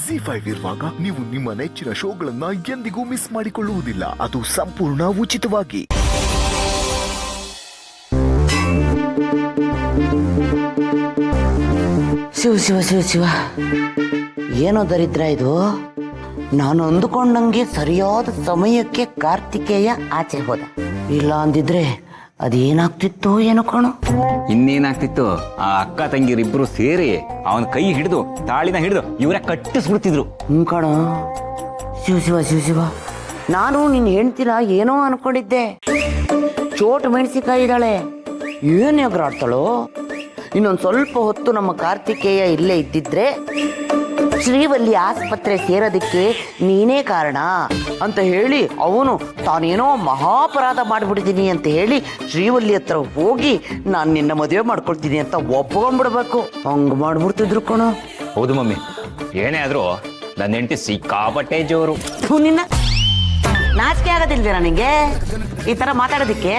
ZEE5 ಇರುವಾಗ ನೀವು ನಿಮ್ಮ ನೆಚ್ಚಿನ ಶೋಗಳನ್ನ ಎಂದಿಗೂ ಮಿಸ್ ಮಾಡಿಕೊಳ್ಳುವುದಿಲ್ಲ. ಅದು ಸಂಪೂರ್ಣ ಉಚಿತವಾಗಿ. ಶಿವ ಶಿವ ಶಿವ ಶಿವ, ಏನೋ ದರಿದ್ರ ಇದು. ನಾನು ಅಂದುಕೊಂಡಂಗೆ ಸರಿಯಾದ ಸಮಯಕ್ಕೆ ಕಾರ್ತಿಕೇಯ ಆಚೆ ಹೋದ. ಇಲ್ಲ ಅಂದಿದ್ರೆ ಅದೇನಾಗ್ತಿತ್ತೋ ಏನೋ ಕಣೋ. ಇನ್ನೇನಾಗ್ತಿತ್ತು, ಆ ಅಕ್ಕ ತಂಗಿರಿಬ್ರು ಸೇರಿ ಅವನ ಕೈ ಹಿಡಿದು ತಾಳಿನ ಹಿಡಿದು ಇವರ ಕಟ್ಟಿಸ್ಬಿಡ್ತಿದ್ರು. ಕಣೋ. ಶಿವ ಶಿವ ಶಿವ ಶಿವ, ನಾನು ನಿನ್ನ ಹೆಂಡ್ತಿನ ಏನೋ ಅನ್ಕೊಂಡಿದ್ದೆ. ಚೋಟ್ ಮೆಣಸಿಕಾಯಿ ಇದ್ದಾಳೆ, ಏನ್ ಎಗರಾಡ್ತಾಳೋ. ಇನ್ನೊಂದು ಸ್ವಲ್ಪ ಹೊತ್ತು ನಮ್ಮ ಕಾರ್ತಿಕೇಯ ಇಲ್ಲೇ ಇದ್ದಿದ್ರೆ ಶ್ರೀವಲ್ಲಿ ಆಸ್ಪತ್ರೆ ಸೇರೋದಕ್ಕೆ ನೀನೇ ಕಾರಣ ಅಂತ ಹೇಳಿ ಅವನು ತಾನೇನೋ ಮಹಾಪರಾಧ ಮಾಡಿಬಿಡ್ತೀನಿ ಅಂತ ಹೇಳಿ ಶ್ರೀವಲ್ಲಿ ಹತ್ರ ಹೋಗಿ ನಾನು ನಿನ್ನ ಮದುವೆ ಮಾಡ್ಕೊಳ್ತೀನಿ ಅಂತ ಒಪ್ಕೊಂಡ್ಬಿಡ್ಬೇಕು. ಹಂಗ್ ಮಾಡ್ಬಿಡ್ತಿದ್ರು ಕಣೋ. ಹೌದು ಮಮ್ಮಿ, ಏನೇ ಆದ್ರೂ ನನ್ನ ಹೆಂಡತಿ ಸಿಕ್ಕಾಪಟ್ಟೆ ಜೋರು. ನಿನ್ನ ನಾಚಿಕೆ ಆಗೋದಿಲ್ವೇನಾ ನಿಂಗೆ ಈ ತರ ಮಾತಾಡೋದಿಕ್ಕೆ?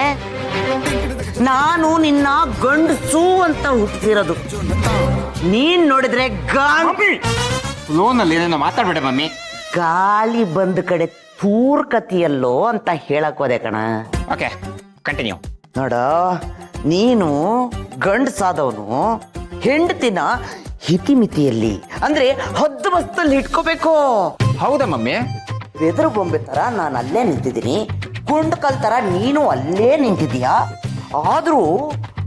ನಾನು ನಿನ್ನ ಗಂಡಸು ಅಂತ ಹುಟ್ಟಿಸಿರೋದು. ನೀನ್ ನೋಡಿದ್ರೆ ಲೋನಲ್ಲಿ ಏನೇನೋ ಮಾತಾಡ್ಬೇಡ ಮಮ್ಮಿ. ಗಾಳಿ ಬಂದ ಕಡೆ ತೂರ್ಕತಿಯಲ್ಲೋ ಅಂತ ಹೇಳಕ್ ಹೋದೆ ಕಣ. Okay, continue. ನೋಡ, ನೀನು ಗಂಡಸಾದವನು ಹೆಂಡತಿನ ಹಿತಿಮಿತಿಯಲ್ಲಿ ಅಂದ್ರೆ ಹದ್ದು ಬಸ್ತಲ್ಲಿ ಇಟ್ಕೋಬೇಕು. ಹೌದಾ ಮಮ್ಮಿ? ಬೆದರು ಬೊಂಬೆ ತರ ನಾನು ಅಲ್ಲೇ ನಿಂತಿದ್ದೀನಿ, ಗುಂಡ್ಕಲ್ ತರ ನೀನು ಅಲ್ಲೇ ನಿಂತಿದೀಯಾ. ಆದ್ರೂ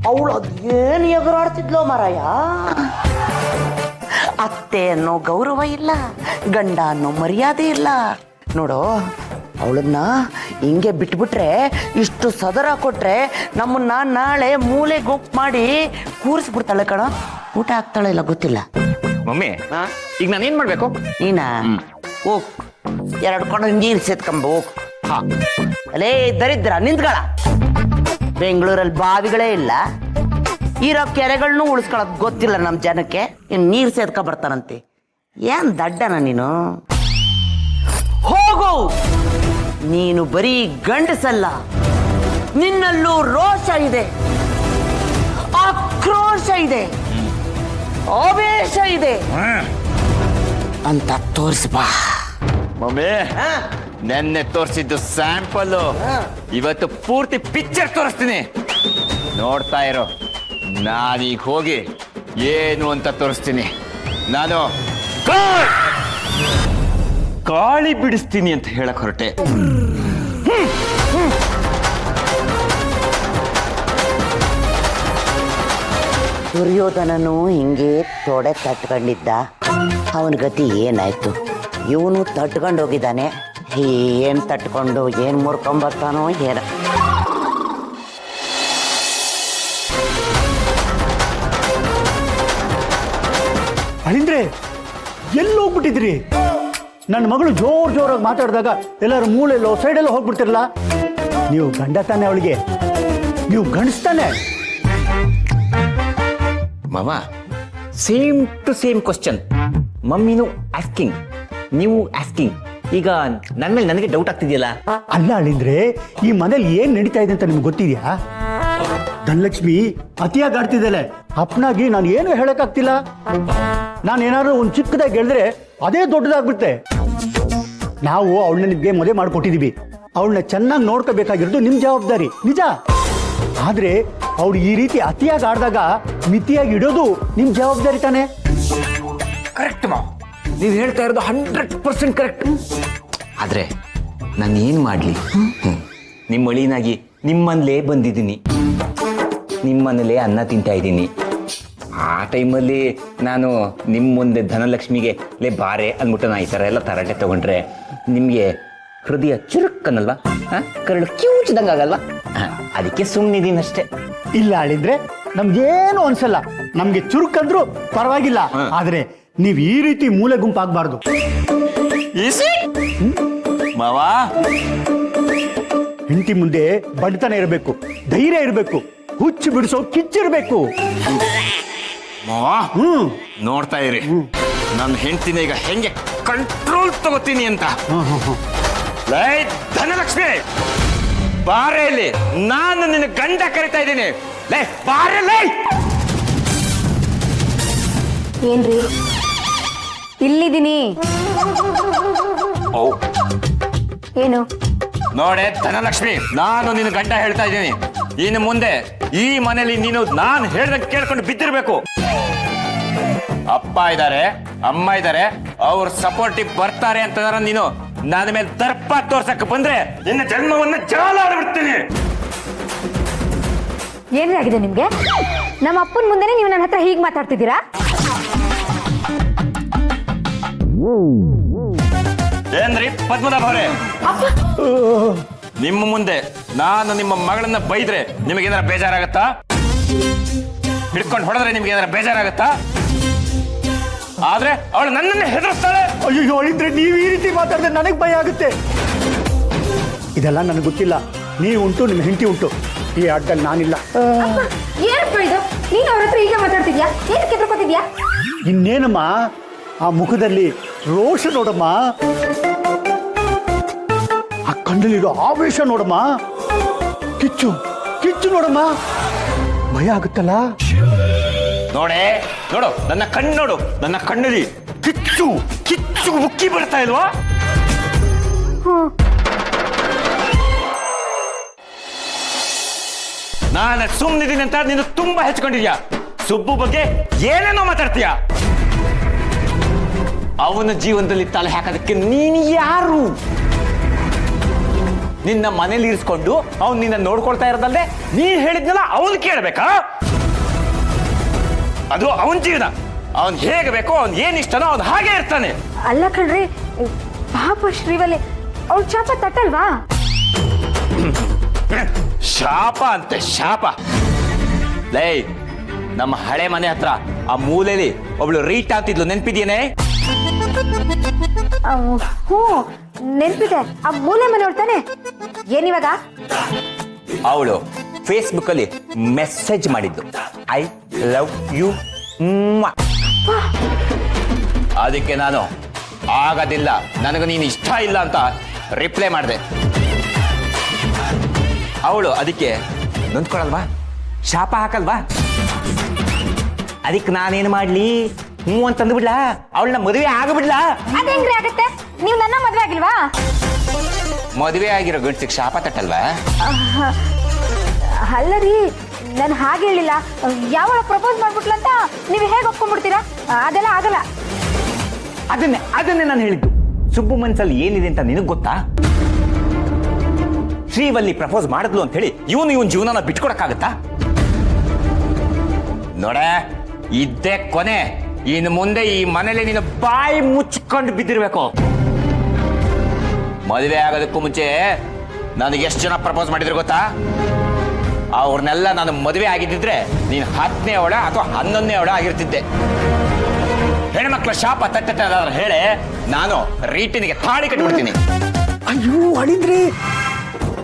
ಅವಳು ಅದೇನು ಎಗರಾಡ್ತಿದ್ಲೋ ಮಾರಾಯ. ಅತ್ತೆ ಅನ್ನೋ ಗೌರವ ಇಲ್ಲ, ಗಂಡ ಅನ್ನೋ ಮರ್ಯಾದೆ ಇಲ್ಲ. ನೋಡು, ಅವಳನ್ನ ಹಿಂಗೆ ಬಿಟ್ಬಿಟ್ರೆ, ಇಷ್ಟು ಸದರ ಕೊಟ್ರೆ ನಮ್ಮನ್ನ ನಾಳೆ ಮೂಲೆ ಗುಪ್ ಮಾಡಿ ಕೂರಿಸ್ಬಿಡ್ತಾಳೆ ಕಣ. ಊಟ ಆಗ್ತಾಳೆ ಇಲ್ಲ ಗೊತ್ತಿಲ್ಲ. ಮಮ್ಮಿ, ಈಗ ನಾನೇನ್ ಮಾಡ್ಬೇಕು? ನೀನಾ ಹೋಗ್ ಎರಡು ಕೊಂಡು ನೀರು ಸೇತ್ಕೊಂಬ ಹೋಗ್. ಅಲೇ ದರಿದ್ರ ನಿಂತ್ಗಳ, ಬೆಂಗಳೂರಲ್ಲಿ ಬಾವಿಗಳೇ ಇಲ್ಲ, ಇರೋ ಕೆರೆಗಳನ್ನೂ ಉಳಿಸ್ಕೊಳ್ಳೋದು ಗೊತ್ತಿಲ್ಲ ನಮ್ಮ ಜನಕ್ಕೆ. ಇನ್ನು ನೀರು ಸೇದ್ಕೊ ಬರ್ತಾನಂತೆ. ಏನ್ ದಡ್ಡನ ನೀನು? ಹೋಗು, ನೀನು ಬರೀ ಗಂಡಸಲ್ಲ, ನಿನ್ನಲ್ಲೂ ರೋಷ ಇದೆ, ಆಕ್ರೋಶ ಇದೆ, ಆವೇಶ ಇದೆ ಅಂತ ತೋರಿಸ್ಬಾ. ಮಮ್ಮಿ, ನೆನ್ನೆ ತೋರಿಸಿದ್ದು ಸ್ಯಾಂಪಲ್, ಇವತ್ತು ಪೂರ್ತಿ ಪಿಕ್ಚರ್ ತೋರಿಸ್ತೀನಿ, ನೋಡ್ತಾ ಇರೋ. ನಾನೀಗ ಹೋಗಿ ಏನು ಅಂತ ತೋರಿಸ್ತೀನಿ. ನಾನು ಗಾಳಿ ಬಿಡಿಸ್ತೀನಿ ಅಂತ ಹೇಳಕ್ ಹೊರಟೆ. ದುರ್ಯೋಧನನು ಹಿಂಗೆ ತೊಡೆ ತಟ್ಕೊಂಡಿದ್ದ, ಅವನ ಗತಿ ಏನಾಯ್ತು? ಇವನು ತಟ್ಕೊಂಡು ಹೋಗಿದ್ದಾನೆ. ಏನ್ ತಟ್ಕೊಂಡು ಏನ್ ಮುರ್ಕೊಂಬರ್ತಾನೋ ಏನ. ಅಳಿಂದ್ರೆ ಎಲ್ಲಿ ಹೋಗ್ಬಿಟ್ಟಿದ್ರಿ? ನನ್ನ ಮಗಳು ಜೋರಾಗಿ ಮಾತಾಡಿದಾಗ ಎಲ್ಲರೂ ಮೂಲೆಲ್ಲೋ ಸೈಡೆಲ್ಲೋ ಹೋಗ್ಬಿಡ್ತಿರಲ್ಲ. ನೀವು ಗಂಡ ತಾನೆ ಅವಳಿಗೆ, ನೀವು ಗಂಡಸ್ತಾನೆ. ಮಾಮ, ಸೇಮ್ ಟು ಸೇಮ್ ಕ್ವಶನ್. ಮಮ್ಮಿನೂ ಆಸ್ಕಿಂಗ್, ನೀವು ಆಸ್ಕಿಂಗ್. ಈಗ ನನ್ನ ಮೇಲೆ ನನಗೆ ಡೌಟ್ ಆಗ್ತಿದೆಯಲ್ಲ. ಅಲ್ಲ ಅಳಿಂದ್ರೆ, ಈ ಮನೇಲಿ ಏನ್ ನಡೀತಾ ಇದೆ ಅಂತ ನಿಮ್ಗೆ ಗೊತ್ತಿದ್ಯಾ? ಧನಲಕ್ಷ್ಮಿ ಅತಿಯಾಗಿ ಆಡ್ತಿದ್ದಾಳೆ. ಅಪ್ಪನಾಗಿ ನಾನು ಏನು ಹೇಳಕ್ಕಾಗ್ತಿಲ್ಲ. ನಾನು ಏನಾದ್ರು ಒಂದು ಚಿಕ್ಕದಾಗಿ ಹೇಳಿದ್ರೆ ಅದೇ ದೊಡ್ಡದಾಗ್ಬಿಡುತ್ತೆ. ನಾವು ಅವಳನ್ನ ನಿಮ್ಗೆ ಮದುವೆ ಮಾಡಿಕೊಟ್ಟಿದೀವಿ. ಅವಳನ್ನ ಚೆನ್ನಾಗಿ ನೋಡ್ಕೋಬೇಕಾಗಿರೋದು ನಿಮ್ ಜವಾಬ್ದಾರಿ, ನಿಜ. ಆದ್ರೆ ಅವಳು ಈ ರೀತಿ ಅತಿಯಾಗಿ ಆಡಿದಾಗ ಮಿತಿಯಾಗಿ ಇಡೋದು ನಿಮ್ ಜವಾಬ್ದಾರಿ ತಾನೆ. ಕರೆಕ್ಟ್ ಮಾ, ನೀವು ಹೇಳ್ತಾ ಇರೋದು 100% ಕರೆಕ್ಟ್. ಆದ್ರೆ ನಾನು ಏನ್ ಮಾಡ್ಲಿ? ನಿಮ್ಮ ಅಳಿನಾಗಿ ನಿಮ್ಮನೇಲೇ ಬಂದಿದ್ದೀನಿ, ನಿಮ್ಮನೇಲೇ ಅನ್ನ ತಿಂತಾ ಇದ್ದೀನಿ. ಆ ಟೈಮಲ್ಲಿ ನಾನು ನಿಮ್ಮ ಮುಂದೆ ಧನಲಕ್ಷ್ಮಿಗೆ ಲೇ ಬಾರೆ ಅಂದ್ಬಿಟ್ಟು ನಾ ಈ ಥರ ಎಲ್ಲ ತರಾಟೆ ತಗೊಂಡ್ರೆ ನಿಮಗೆ ಹೃದಯ ಚುರುಕ್ಕನ್ನಲ್ವಾ? ಕರಳು ಕಿವುಚಿದಂಗೆ ಆಗಲ್ವಾ? ಅದಕ್ಕೆ ಸುಮ್ಮನಿದ್ದೀನಿ ಅಷ್ಟೇ. ಇಲ್ಲ ಅಳಿಂದ್ರೆ, ನಮ್ಗೇನು ಅನ್ಸಲ್ಲ. ನಮ್ಗೆ ಚುರುಕಂದ್ರು ಪರವಾಗಿಲ್ಲ. ಆದ್ರೆ ನೀವ್ ಈ ರೀತಿ ಮೂಲೆ ಗುಂಪಾಗಬಾರ್ದು ಮಾವಾ. ಹೆಂಡತಿ ಮುಂದೆ ಬಡತನ ಇರಬೇಕು, ಧೈರ್ಯ ಇರಬೇಕು, ಹುಚ್ಚು ಬಿಡಿಸೋ ಕಿಚ್ಚಿರ್ಬೇಕು. ನೋಡ್ತಾ ಇರಿ, ನನ್ನ ಹೆಂಡತಿನ ಈಗ ಹೆಂಗೆ ಕಂಟ್ರೋಲ್ ತಗೋತೀನಿ ಅಂತ. ಧನಲಕ್ಷ್ಮಿ, ಬಾರೆಯಲ್ಲಿ ನಾನು ನಿನ್ನ ಗಂಡ ಕರಿತಾ ಇದ್ದೀನಿ. ಬಾರೆ. ಏನ್ರಿ ಇಲ್ಲಿದ್ದೀನಿ. ಓ ಏನು? ನೋಡೆ ಧನಲಕ್ಷ್ಮಿ, ನಾನು ನಿನ್ನ ಗಂಡ ಹೇಳ್ತಾ ಇದ್ದೀನಿ, ಇನ್ನು ಮುಂದೆ ಈ ಮನೇಲಿ ನೀನು ನಾನು ಹೇಳ್ದಂಗೆ ಕೇಳ್ಕೊಂಡು ಬಿದ್ದಿರ್ಬೇಕು. ಅಪ್ಪ ಇದ್ದಾರೆ, ಅಮ್ಮ ಇದ್ದಾರೆ, ಅವ್ರ ಸಪೋರ್ಟಿವ್ ಬರ್ತಾರೆ ಅಂತಂದ್ರೆ ನೀನು ನನ್ನ ಮೇಲೆ ದರ್ಪ ತೋರ್ಸಕ್ ಬಂದ್ರೆ ನಿನ್ನ ಜನ್ಮವನ್ನ ಜಾಲಾಡ್ಬಿಡ್ತೀನಿ. ಏನ್ರಿ ಆಗಿದೆ ನಿಮ್ಗೆ? ನಮ್ಮ ಅಪ್ಪನ ಮುಂದೆನೆ ನೀವು ನನ್ನ ಹತ್ರ ಹೀಗೆ ಮಾತಾಡ್ತಿದ್ದೀರಾ? ಏನ್ರಿ ಪದ್ಮನಾಭ ಅವರೇ, ನಿಮ್ಮ ಮುಂದೆ ನಾನು ನಿಮ್ಮ ಮಗಳನ್ನ ಬೈದ್ರೆ ನಿಮಗೇನಾರ ಬೇಜಾರಾಗತ್ತಾ? ಹಿಡ್ಕೊಂಡು ಹೊಡೆದ್ರೆ ನಿಮ್ಗೆ ಏನಾರ ಬೇಜಾರಾಗತ್ತಾ? ಆದ್ರೆ ಅವಳು ನನ್ನನ್ನೇ ಹೆದರ್ಸ್ತಾಳೆ. ಅಯ್ಯೋ ಇದ್ರೆ ನೀವು ಈ ರೀತಿ ಮಾತಾಡಿದ್ರೆ ನನಗೆ ಭಯ ಆಗುತ್ತೆ. ಇದೆಲ್ಲ ನನಗೆ ಗೊತ್ತಿಲ್ಲ. ನೀವು ಉಂಟು, ನಿಮ್ಮ ಹೆಂಡತಿ ಉಂಟು, ಈ ಅಡ್ಡಲ್ಲಿ ನಾನಿಲ್ಲ. ಏನಪ್ಪ ಇದು? ನೀನು ಅವ್ರ ಹತ್ರ ಹೀಗೆ ಮಾತಾಡ್ತಿದ್ಯಾ? ಏನು ಕೆದ್ರಕೋತಿದ್ಯಾ? ಇನ್ನೇನಮ್ಮ ಆ ಮುಖದಲ್ಲಿ ರೋಷ ನೋಡಮ್ಮ, ಆ ಕಣ್ಣಲ್ಲಿರೋ ಆವೇಶ ನೋಡಮ್ಮ, ಕಿಚ್ಚು ಕಿಚ್ಚು ನೋಡಮ್ಮ, ಭಯ ಆಗುತ್ತಲ್ಲ. ನೋಡೆ ನೋಡು, ನನ್ನ ಕಣ್ಣು ನೋಡು, ನನ್ನ ಕಣ್ಣಲ್ಲಿ ಕಿಚ್ಚು ಕಿಚ್ಚು ಉಕ್ಕಿ ಬರ್ತಾ ಇಲ್ವಾ? ನಾನು ಸುಮ್ಮನಿದ್ದೀನಿ ಅಂತ ನೀನು ತುಂಬಾ ಹೆಚ್ಕೊಂಡಿದ್ಯಾ. ಸುಬ್ಬು ಬಗ್ಗೆ ಏನೇನೋ ಮಾತಾಡ್ತೀಯ. ಅವನ ಜೀವನದಲ್ಲಿ ತಲೆ ಹಾಕೋದಕ್ಕೆ ನೀನು ಯಾರು? ನಿನ್ನ ಮನೇಲಿ ಇರಿಸ್ಕೊಂಡು ಅವ್ನು ನಿನ್ನ ನೋಡ್ಕೊಳ್ತಾ ಇರೋದಲ್ಲದೆ ನೀನ್ ಹೇಳಿದ್ನಲ್ಲ ಅವನು ಕೇಳಬೇಕಾ? ಅದು ಅವನ ಜೀವನ, ಅವನ್ ಹೇಗೆ ಬೇಕೋ, ಅವ್ನ್ ಏನ್ ಇಷ್ಟನೋ ಅವ್ನು ಹಾಗೆ ಇರ್ತಾನೆ. ಅಲ್ಲ ಕಣ್ರಿ, ಪಾಪ ಶ್ರೀವಲ್ಲಿ ಅವ್ಳು ಶಾಪ ತಟ್ಟಲ್ವಾ? ಶಾಪ ಅಂತೆ ಶಾಪ. ಲೈ, ನಮ್ಮ ಹಳೆ ಮನೆ ಹತ್ರ ಆ ಮೂಲೆಯಲ್ಲಿ ಒಬ್ಳು ರೀಟಾ ಅಂತಿದ್ಲು, ನೆನ್ಪಿದ್ಯೇನೆ? ಹ್ಞೂ ನೆನ್ಪಿದೆ. ಆ ಮೂಲೆ ಮನೆ ತಾನೆ. ಏನಿವಾಗ? ಅವಳು ಫೇಸ್ಬುಕ್ ಅಲ್ಲಿ ಮೆಸೇಜ್ ಮಾಡಿದ್ದು, ಐ ಲವ್ ಯು. ಅದಕ್ಕೆ ನಾನು ಆಗೋದಿಲ್ಲ, ನನಗೆ ನೀನು ಇಷ್ಟ ಇಲ್ಲ ಅಂತ ರಿಪ್ಲೈ ಮಾಡಿದೆ. ಅವಳು ಅದಕ್ಕೆ ನೊಂದ್ಕೊಳಲ್ವಾ? ಶಾಪ ಹಾಕಲ್ವಾ? ಅದಕ್ಕೆ ನಾನೇನು ಮಾಡ್ಲಿ? ಹ್ಞೂ ಅಂತಂದು ಬಿಡ್ಲಾ? ಅವಳನ್ನ ಮದುವೆ ಆಗಬಿಡ್ಲಾ? ಅದೇಂಗ್ರಿ ಆಗತ್ತೆ? ನೀವು ನನ್ನ ಮದ್ವೆ ಆಗಿಲ್ವಾ? ಮದುವೆ ಆಗಿರೋ ಗಂಡಸಿಗೆ ಶಾಪ ತಟ್ಟಲ್ವಾ? ಅಲ್ಲ ರೀ, ನಾನು ಹಾಗೆ ಹೇಳಿಲ್ಲ. ಯಾವಾಗ ಪ್ರಪೋಸ್ ಮಾಡ್ಬಿಟ್ಲಂತ ನೀವು ಹೇಗೆ ಒಪ್ಕೊಂಡ್ಬಿಡ್ತೀರಾ? ಅದೆಲ್ಲ ಆಗಲ್ಲ. ಅದನ್ನೇ ನಾನು ಹೇಳಿದ್ದು. ಸುಬ್ಬು ಮನ್ಸಲ್ಲಿ ಏನಿದೆ ಅಂತ ನಿನಗೆ ಗೊತ್ತಾ? ಶ್ರೀವಲ್ಲಿ ಪ್ರಪೋಸ್ ಮಾಡಿದ್ಲು ಅಂತ ಹೇಳಿ ಇವನ್ ಜೀವನನ ಬಿಟ್ಕೊಡಕ್ಕಾಗತ್ತಾ? ನೋಡ, ಇದ್ದೇ ಕೊನೆ. ಇನ್ನು ಮುಂದೆ ಈ ಮನೇಲಿ ನೀನು ಬಾಯಿ ಮುಚ್ಕೊಂಡು ಬಿದ್ದಿರ್ಬೇಕು. ಮದುವೆ ಆಗೋದಕ್ಕೂ ಮುಂಚೆ ನನಗೆ ಎಷ್ಟು ಜನ ಪ್ರಪೋಸ್ ಮಾಡಿದ್ರು ಗೊತ್ತಾ? ಅವ್ರನ್ನೆಲ್ಲ ನಾನು ಮದುವೆ ಆಗಿದ್ದಿದ್ರೆ ನೀನು 10ನೇ ಅವಳ ಅಥವಾ 11ನೇ ಅವಳ ಆಗಿರ್ತಿದ್ದೆ. ಹೆಣ್ಮಕ್ಳ ಶಾಪ ತಟ್ಟೆ ಹೇಳಿ ನಾನು ರೀಟಿನಿಗೆ ತಾಳಿ ಕಟ್ಬಿಡ್ತೀನಿ. ಅಯ್ಯೋ ಅಳಿಂದ್ರಿ,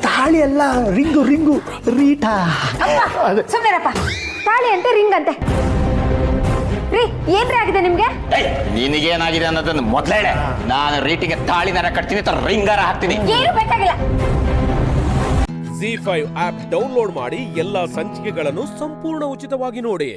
ತಾಳಿ ಅಲ್ಲ, ರಿಂಗು ರಿಂಗು ರೀಟಾ. ಸುಮ್ಮನೆರಪ್ಪ. ತಾಳಿ ಅಂತೆ, ರಿಂಗ್ ಅಂತೆ. ರೀ, ಏನ್ರಿ ಆಗಿದೆ ನಿಮ್ಗೆ? ನಿನಗೇನಾಗಿದೆ ಅನ್ನೋದನ್ನು ಮೊದಲೇ ಹೇಳೆ. ನಾನು ರೀಟಿಗೆ ತಾಳಿನಾರ ಕಟ್ತೀನಿ, ರಿಂಗಾರ ಹಾಕ್ತೀನಿ. ಏನು ಬೇಕಾಗಿಲ್ಲ. ZEE5 ಆಪ್ ಡೌನ್ಲೋಡ್ ಮಾಡಿ ಎಲ್ಲಾ ಸಂಚಿಕೆಗಳನ್ನು ಸಂಪೂರ್ಣ ಉಚಿತವಾಗಿ ನೋಡಿ.